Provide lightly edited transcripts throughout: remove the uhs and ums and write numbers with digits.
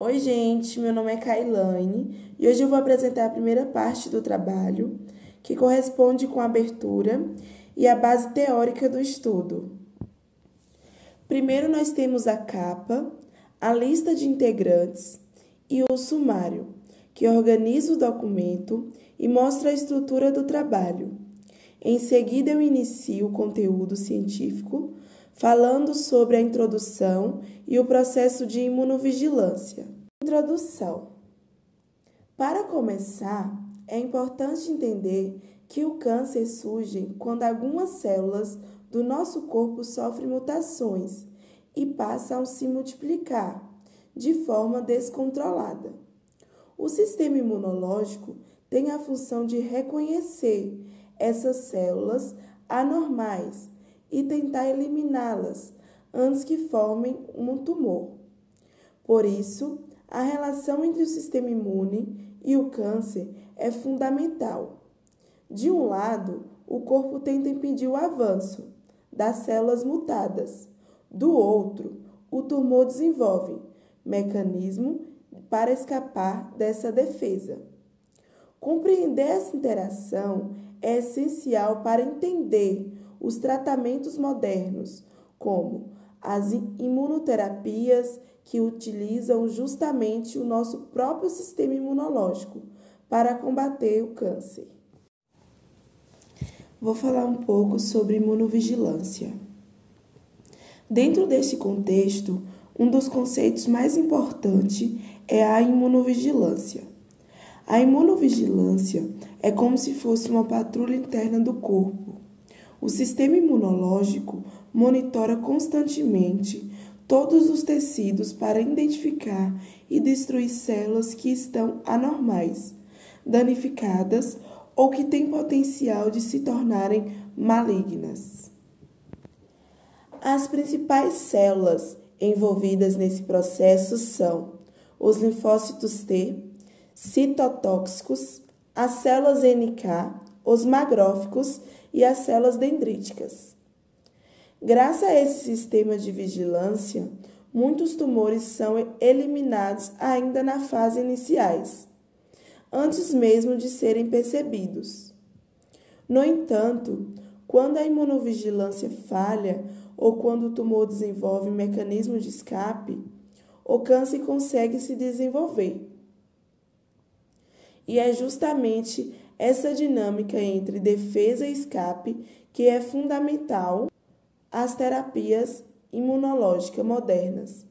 Oi, gente, meu nome é Kailane e hoje eu vou apresentar a primeira parte do trabalho, que corresponde com a abertura e a base teórica do estudo. Primeiro, nós temos a capa, a lista de integrantes e o sumário, que organiza o documento e mostra a estrutura do trabalho. Em seguida, eu inicio o conteúdo científico, falando sobre a introdução e o processo de imunovigilância. Introdução. Para começar, é importante entender que o câncer surge quando algumas células do nosso corpo sofrem mutações e passam a se multiplicar de forma descontrolada. O sistema imunológico tem a função de reconhecer essas células anormais e tentar eliminá-las antes que formem um tumor. Por isso, a relação entre o sistema imune e o câncer é fundamental. De um lado, o corpo tenta impedir o avanço das células mutadas. Do outro, o tumor desenvolve mecanismo para escapar dessa defesa. Compreender essa interação é essencial para entender os tratamentos modernos, como as imunoterapias, que utilizam justamente o nosso próprio sistema imunológico para combater o câncer. Vou falar um pouco sobre imunovigilância. Dentro deste contexto, um dos conceitos mais importantes é a imunovigilância. A imunovigilância é como se fosse uma patrulha interna do corpo. O sistema imunológico monitora constantemente todos os tecidos para identificar e destruir células que estão anormais, danificadas ou que têm potencial de se tornarem malignas. As principais células envolvidas nesse processo são os linfócitos T, citotóxicos, as células NK, os magróficos e as células dendríticas. Graças a esse sistema de vigilância, muitos tumores são eliminados ainda na fase iniciais, antes mesmo de serem percebidos. No entanto, quando a imunovigilância falha ou quando o tumor desenvolve mecanismo de escape, o câncer consegue se desenvolver. E é justamente essa dinâmica entre defesa e escape que é fundamental às terapias imunológicas modernas,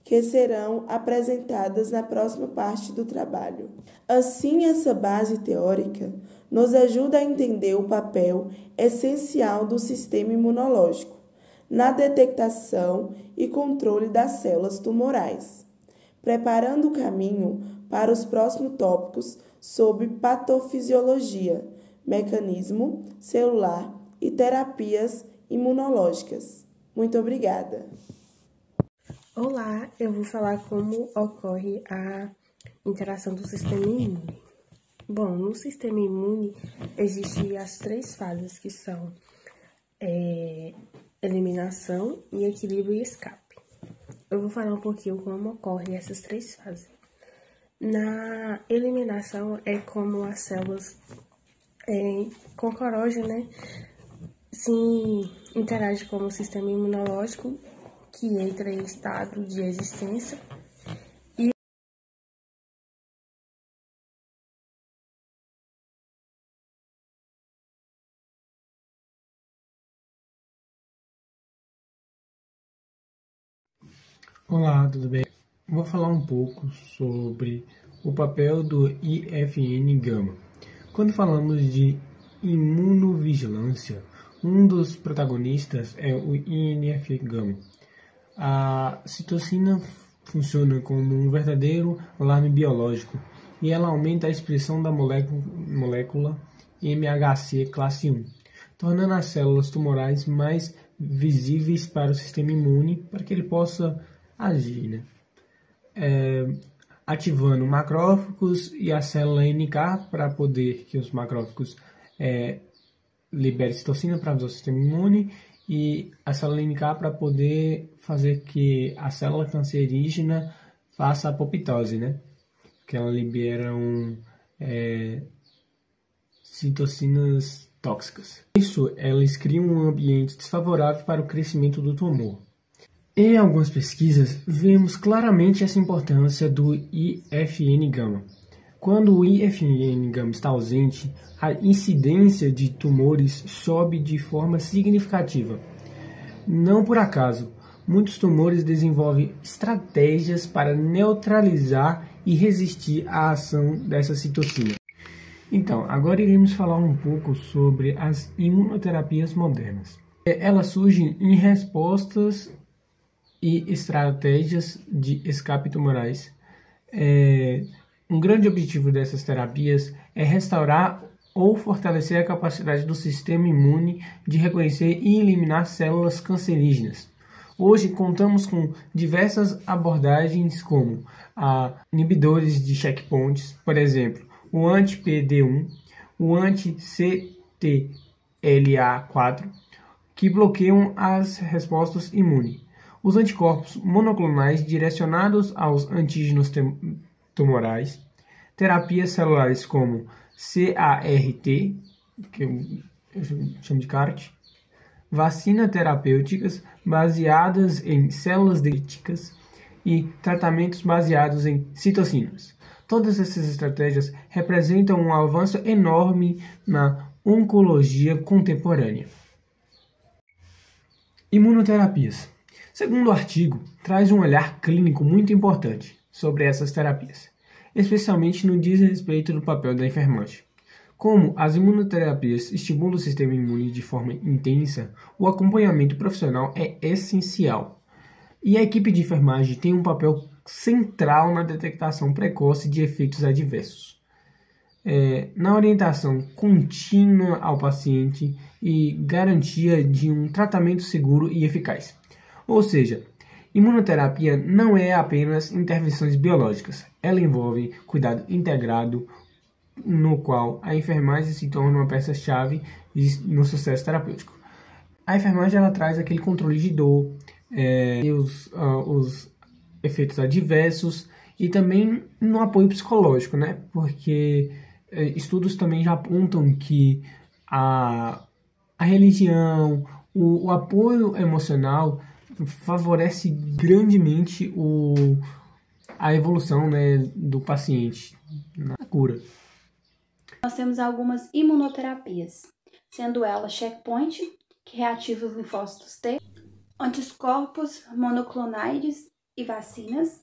que serão apresentadas na próxima parte do trabalho. Assim, essa base teórica nos ajuda a entender o papel essencial do sistema imunológico na detectação e controle das células tumorais, preparando o caminho para os próximos tópicos sobre patofisiologia, mecanismo celular e terapias imunológicas. Muito obrigada. Olá, eu vou falar como ocorre a interação do sistema imune. Bom, no sistema imune existem as três fases que são eliminação, e equilíbrio e escape. Eu vou falar um pouquinho como ocorrem essas três fases. Na eliminação é como as células com corógeno, se interage com o sistema imunológico, que entra em estado de existência, e Olá, tudo bem? Vou falar um pouco sobre o papel do IFN-gama. Quando falamos de imunovigilância, um dos protagonistas é o INF-gama. A citocina funciona como um verdadeiro alarme biológico e ela aumenta a expressão da molécula MHC classe 1, tornando as células tumorais mais visíveis para o sistema imune para que ele possa agir, ativando macrófagos e a célula NK para poder que os macrófagos liberem citocina para avisar o sistema imune e a célula NK para poder fazer que a célula cancerígena face à apoptose, né? Que ela libera citocinas tóxicas. Isso, elas criam um ambiente desfavorável para o crescimento do tumor. Em algumas pesquisas, vemos claramente essa importância do IFN-gama. Quando o IFN-gama está ausente, a incidência de tumores sobe de forma significativa. Não por acaso, muitos tumores desenvolvem estratégias para neutralizar e resistir à ação dessa citocina. Então, agora iremos falar um pouco sobre as imunoterapias modernas. Elas surgem em respostas e estratégias de escape tumorais. Um grande objetivo dessas terapias é restaurar ou fortalecer a capacidade do sistema imune de reconhecer e eliminar células cancerígenas. Hoje contamos com diversas abordagens como inibidores de checkpoints, por exemplo, o anti-PD1, o anti-CTLA4, que bloqueiam as respostas imunes. Os anticorpos monoclonais direcionados aos antígenos tumorais, terapias celulares como CART, que eu chamo de CART, vacinas terapêuticas baseadas em células dendríticas e tratamentos baseados em citocinas. Todas essas estratégias representam um avanço enorme na oncologia contemporânea. Imunoterapias. Segundo o artigo, traz um olhar clínico muito importante sobre essas terapias, especialmente no diz respeito do papel da enfermagem. Como as imunoterapias estimulam o sistema imune de forma intensa, o acompanhamento profissional é essencial. E a equipe de enfermagem tem um papel central na detectação precoce de efeitos adversos, na orientação contínua ao paciente e garantia de um tratamento seguro e eficaz. Ou seja, imunoterapia não é apenas intervenções biológicas, ela envolve cuidado integrado, no qual a enfermagem se torna uma peça-chave no sucesso terapêutico. A enfermagem ela traz aquele controle de dor, e os efeitos adversos e também no apoio psicológico, né? Porque estudos também já apontam que a religião, o apoio emocional favorece grandemente a evolução, né, do paciente na cura. Nós temos algumas imunoterapias, sendo elas checkpoint, que reativa os linfócitos T, anticorpos monoclonais e vacinas,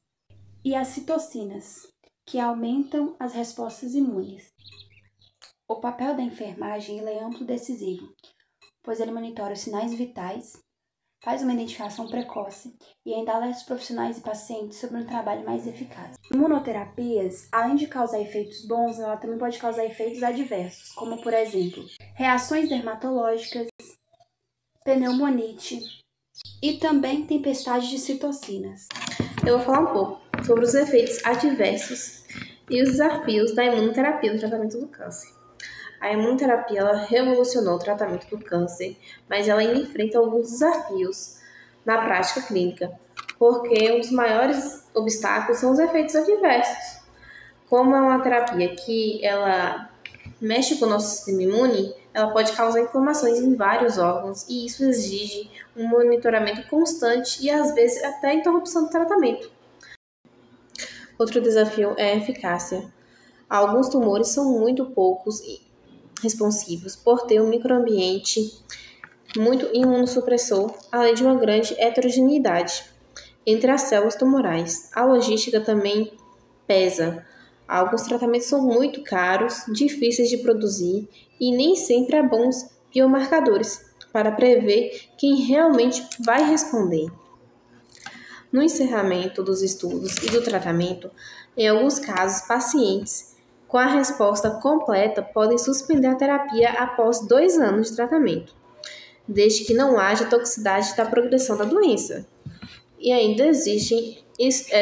e as citocinas, que aumentam as respostas imunes. O papel da enfermagem ele é amplo e decisivo, pois ele monitora os sinais vitais, faz uma identificação precoce e ainda alerta os profissionais e pacientes sobre um trabalho mais eficaz. Imunoterapias, além de causar efeitos bons, ela também pode causar efeitos adversos, como, por exemplo, reações dermatológicas, pneumonite e também tempestade de citocinas. Eu vou falar um pouco sobre os efeitos adversos e os desafios da imunoterapia no tratamento do câncer. A imunoterapia ela revolucionou o tratamento do câncer, mas ela ainda enfrenta alguns desafios na prática clínica, porque um dos maiores obstáculos são os efeitos adversos. Como é uma terapia que ela mexe com o nosso sistema imune, ela pode causar inflamações em vários órgãos e isso exige um monitoramento constante e às vezes até interrupção do tratamento. Outro desafio é a eficácia. Alguns tumores são muito poucos responsivos por ter um microambiente muito imunossupressor, além de uma grande heterogeneidade entre as células tumorais. A logística também pesa. Alguns tratamentos são muito caros, difíceis de produzir e nem sempre há bons biomarcadores para prever quem realmente vai responder. No encerramento dos estudos e do tratamento, em alguns casos, pacientes com a resposta completa podem suspender a terapia após 2 anos de tratamento, desde que não haja toxicidade da progressão da doença. E ainda existem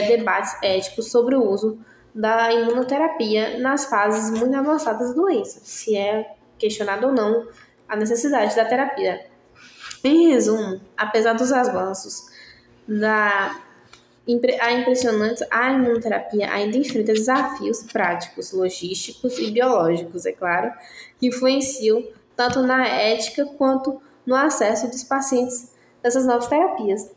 debates éticos sobre o uso da imunoterapia nas fases muito avançadas da doença, se é questionado ou não a necessidade da terapia. Em resumo, apesar dos avanços da a imunoterapia ainda enfrenta desafios práticos, logísticos e biológicos, é claro, que influenciam tanto na ética quanto no acesso dos pacientes dessas novas terapias.